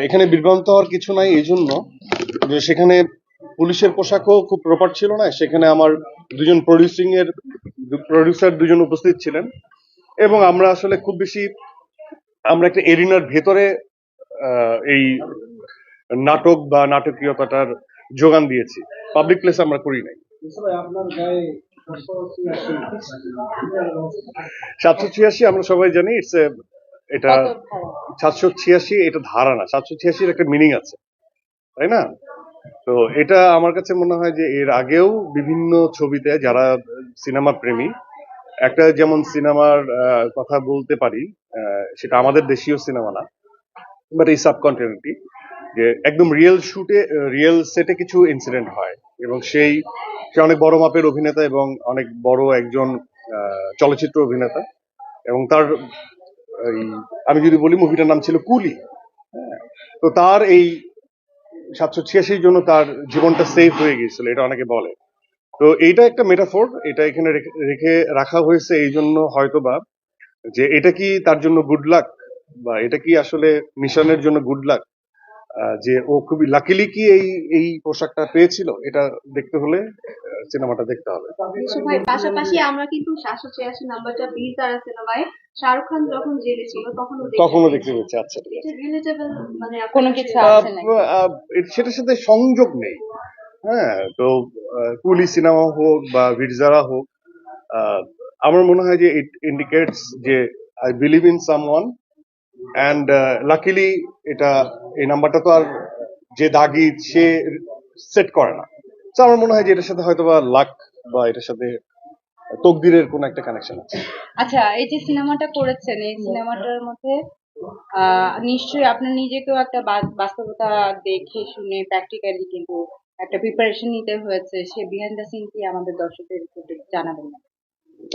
এখানে বিভ্রান্ত হওয়ার কিছু নাই, এই জন্য যে সেখানে পুলিশের পোশাকও খুব প্রপার ছিল না। সেখানে আমার দুজন প্রডিউসার দুজন উপস্থিত ছিলেন, এবং আমরা আসলে খুব বেশি আমরা একটা এরিনার ভেতরে এই নাটক বা নাটকীয়তাটার যোগান দিয়েছি, পাবলিক প্লেসে আমরা করি নাই। আপনার গায়ে 786 আমরা সবাই জানি এটা 786 এটা ধারা না, 786 একটা মিনিং আছে, তাই না? তো এটা আমার কাছে মনে হয় যে এর আগেও বিভিন্ন ছবিতে যারা সিনেমা প্রেমী, একটা যেমন সিনেমার কথা বলতে পারি, সেটা আমাদের দেশীয় সিনেমা না, বাট এই সাবকন্টিনেন্টই, যে একদম রিয়েল সেটে কিছু ইনসিডেন্ট হয়, এবং সে অনেক বড় মাপের অভিনেতা এবং অনেক বড় একজন চলচ্চিত্র অভিনেতা, এবং তার আমি যদি বলি মুভিটার নাম ছিল কুলি। তো তার এই 786 জন্য তার জীবনটা সেভ হয়ে গিয়েছিল, এটা অনেকে বলে। তো এইটা একটা মেটাফোর, এটা এখানে রেখে রাখা হয়েছে এই জন্য হয়তোবা যে এটা কি তার জন্য গুড লাক, বা এটা কি আসলে মিশনের জন্য গুড লাক, যে ও খুবই লাকিলি কি এই পোশাকটা পেয়েছিল, এটা দেখতে হলে সিনেমাটা দেখতে হবে। পাশাপাশি আমরা কিন্তু 786 নাম্বারটা বীর তারা সিনেমায় শাহরুখ খান যখন জেলে ছিল তখনও দেখতে পেয়েছি। আচ্ছা, এটা রিলেটেবল মানে কোনো কিছু আছে নাকি? সেটার সাথে সংযোগ নেই। হ্যাঁ, তো কুলি সিনেমা হোক বা বীরজারা হোক, আমার মনে হয় যে ইট ইন্ডিকেটস যে I believe in someone, and luckily এই নাম্বারটা তো আর যে দাগি সে সেট করে না। তো আমার মনে হয় যে এটার সাথে হয়তো বা লাক বা এটার সাথে তকদিরের কোন একটা কানেকশন আছে। আচ্ছা, এই যে সিনেমাটা করেছেন, এই সিনেমাটার মধ্যে নিশ্চয়ই আপনার নিজেকেও একটা বাস্তবতা দেখে শুনে প্র্যাকটিক্যালি কিন্তু একটা প্রিপারেশন নিতে হয়েছে। সে বিহাইন্ড দ্য সিন কি আমাদের দর্শকদের একটু জানাবেন না?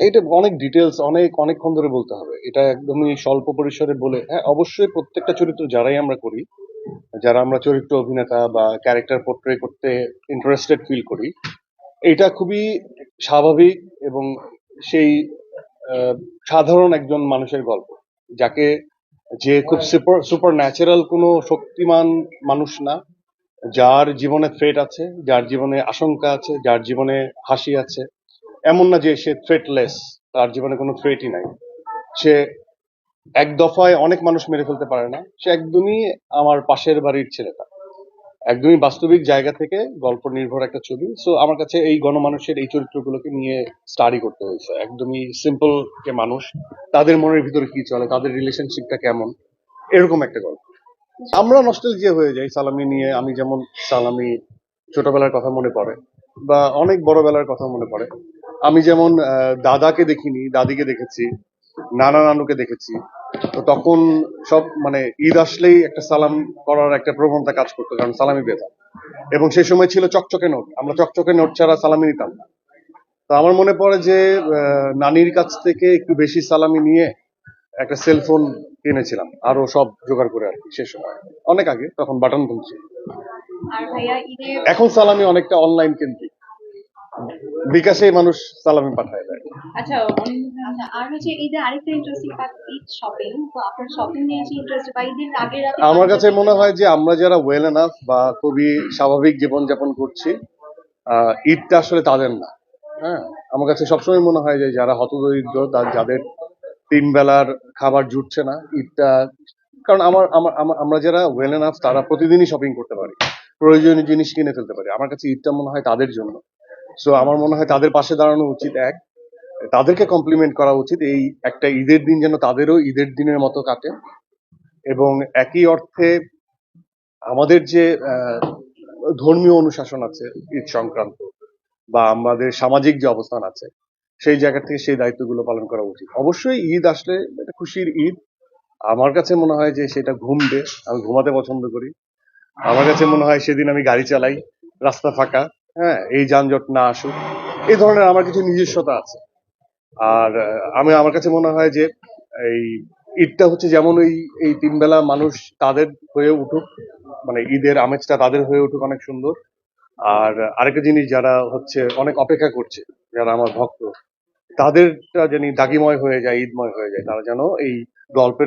এটা অনেক ডিটেলস, অনেকক্ষণ ধরে বলতে হবে, এটা একদমই স্বল্প পরিসরে বলে। হ্যাঁ, অবশ্যই প্রত্যেকটা চরিত্র যারাই আমরা করি, যারা আমরা চরিত্র অভিনেতা বা ক্যারেক্টার পোর্ট্রে করতে ইন্টারেস্টেড ফিল করি, এটা খুবই স্বাভাবিক এবং সেই সাধারণ একজন মানুষের গল্প, যে খুব সুপার ন্যাচারাল কোনো শক্তিমান মানুষ না, যার জীবনে থ্রেট আছে, যার জীবনে আশঙ্কা আছে, যার জীবনে হাসি আছে। এমন না যে সে থ্রেটলেস, তার জীবনে কোনো থ্রেটই নাই। সে এক দফায় অনেক মানুষ মেরে ফেলতে পারে না, সে একদমই আমার পাশের বাড়ির ছেলেটা, একদমই বাস্তবিক জায়গা থেকে গল্প নির্ভর একটা ছবি। সো আমার কাছে এই গণমানুষের এই চরিত্রগুলোকে নিয়ে স্টাডি করতে হয়েছে, একদমই সিম্পল যে মানুষ, তাদের মনের ভিতরে কি চলে, তাদের রিলেশনশিপটা কেমন, এরকম একটা গল্প। আমরা নস্টালজিয়া হয়ে যাই সালামি নিয়ে। আমি যেমন সালামি ছোটবেলার কথা মনে পড়ে, বা অনেক বড়বেলার কথা মনে পড়ে। আমি যেমন দাদাকে দেখিনি, দাদিকে দেখেছি, নানা নানুকে দেখেছি। তো তখন সব মানে ঈদ আসলেই একটা সালাম করার একটা প্রবণতা কাজ করতো, কারণ সালামি পেতাম, এবং সেই সময় ছিল চকচকে নোট, আমরা চকচকে নোট ছাড়া সালামি নিতাম না। তো আমার মনে পড়ে যে নানির কাছ থেকে একটু বেশি সালামি নিয়ে একটা সেলফোন কিনেছিলাম, আরো সব জোগাড় করে আর কি। সে সময় অনেক আগে, তখন বাটন ফোন ছিল। এখন সালামি অনেকটা অনলাইন কেন্দ্রিক, বিকাশে মানুষ সালামি পাঠায় দেয়। আচ্ছা, আর হচ্ছে ঈদে আরেকটা ইন্টারেস্টিং ফ্যাক্ট, ঈদ শপিং। তো আপনার শপিং নিয়ে যে ইন্টারেস্ট বা ঈদের আগের রাতে আমার কাছে মনে হয় যে আমরা যারা ওয়েল এনাফ বা খুবই স্বাভাবিক জীবনযাপন করছি, ঈদটা আসলে তাদের না। হ্যাঁ, আমার কাছে সবসময় মনে হয় যে যারা হতদরিদ্র, যাদের 3 বেলার খাবার জুটছে না, ঈদটা, কারণ আমরা যারা ওয়েল এনাফ তারা প্রতিদিনই শপিং করতে পারি, প্রয়োজনীয় জিনিস কিনে ফেলতে পারি। আমার কাছে ঈদটা মনে হয় তাদের জন্য। সো আমার মনে হয় তাদের পাশে দাঁড়ানো উচিত, তাদেরকে কমপ্লিমেন্ট করা উচিত। এই একটা ঈদের দিন যেন তাদেরও ঈদের দিনের মতো কাটে, এবং একই অর্থে আমাদের যে ধর্মীয় অনুশাসন আছে ঈদ সংক্রান্ত, বা আমাদের সামাজিক যে অবস্থান আছে, সেই জায়গা থেকে সেই দায়িত্বগুলো পালন করা উচিত। অবশ্যই ঈদ আসলে একটা খুশির ঈদ। আমার কাছে মনে হয় যে সেটা ঘুমবে, আমি ঘুমাতে পছন্দ করি। আমার কাছে মনে হয় সেদিন আমি গাড়ি চালাই, রাস্তা ফাঁকা, হ্যাঁ, এই যানজট না আসুক, এই ধরনের আমার কিছু নিজস্বতা আছে। আর আমার কাছে মনে হয় যে এই ঈদটা হচ্ছে যেমন এই 3 বেলা মানুষ তাদের হয়ে উঠুক, মানে ঈদের আমেজটা তাদের হয়ে উঠুক অনেক সুন্দর। আর আরেকটা জিনিস, যারা হচ্ছে অনেক অপেক্ষা করছে, যারা আমার ভক্ত, তাদেরটা যেন দাগিময় হয়ে যায়, ঈদময় হয়ে যায়, তারা যেন এই গল্পের